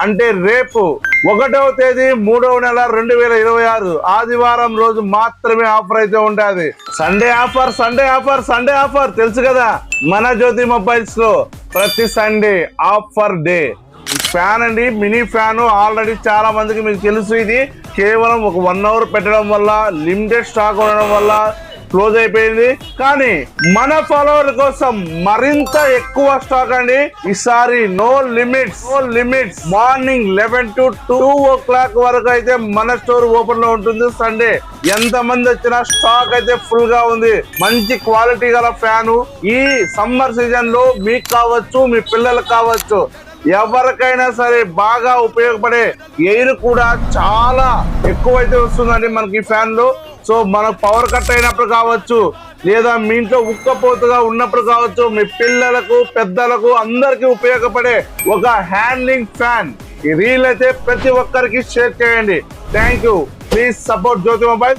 అంటే రేపు 1వ తేదీ 3వ నెల 2026 ఆదివారం రోజు మాత్రమే ఆఫర్ అయితే ఉంటుంది. సండే ఆఫర్ తెలుసు కదా. మన జ్యోతి మొబైల్స్ లో ప్రతి సండే ఆఫర్ డే. ఫ్యాన్ అండి, మినీ ఫ్యాన్ ఆల్రెడీ చాలా మందికి మీకు తెలుసు. ఇది కేవలం ఒక 1 అవర్ పెట్టడం వల్ల, లిమిటెడ్ స్టాక్ ఉండడం వల్ల క్లోజ్ అయిపోయింది. కానీ మన ఫాలోవర్ కోసం మరింత ఎక్కువ స్టాక్ అండి. ఈసారి no limits morning 11 to 2 o'clock వరకు అయితే మన స్టోర్ ఓపెన్ లో ఉంటుంది. సండే ఎంత మంది వచ్చినా స్టాక్ అయితే ఫుల్ గా ఉంది. మంచి క్వాలిటీ గల ఫ్యాను ఈ సమ్మర్ సీజన్ లో మీకు కావచ్చు, మీ పిల్లలకు కావచ్చు, ఎవరికైనా సరే బాగా ఉపయోగపడే ఎయిర్ కూడా చాలా ఎక్కువైతే వస్తుందండి మనకి ఈ ఫ్యాన్ లో. సో మనకు పవర్ కట్ అయినప్పుడు కావచ్చు, లేదా మీ ఇంట్లో ఉక్కపోతుగా ఉన్నప్పుడు కావచ్చు, మీ పిల్లలకు పెద్దలకు అందరికి ఉపయోగపడే ఒక హ్యాండ్లింగ్ ఫ్యాన్. ఈ రీల్ అయితే ప్రతి ఒక్కరికి షేర్ చేయండి. Thank you. Please support Jyothi mobile.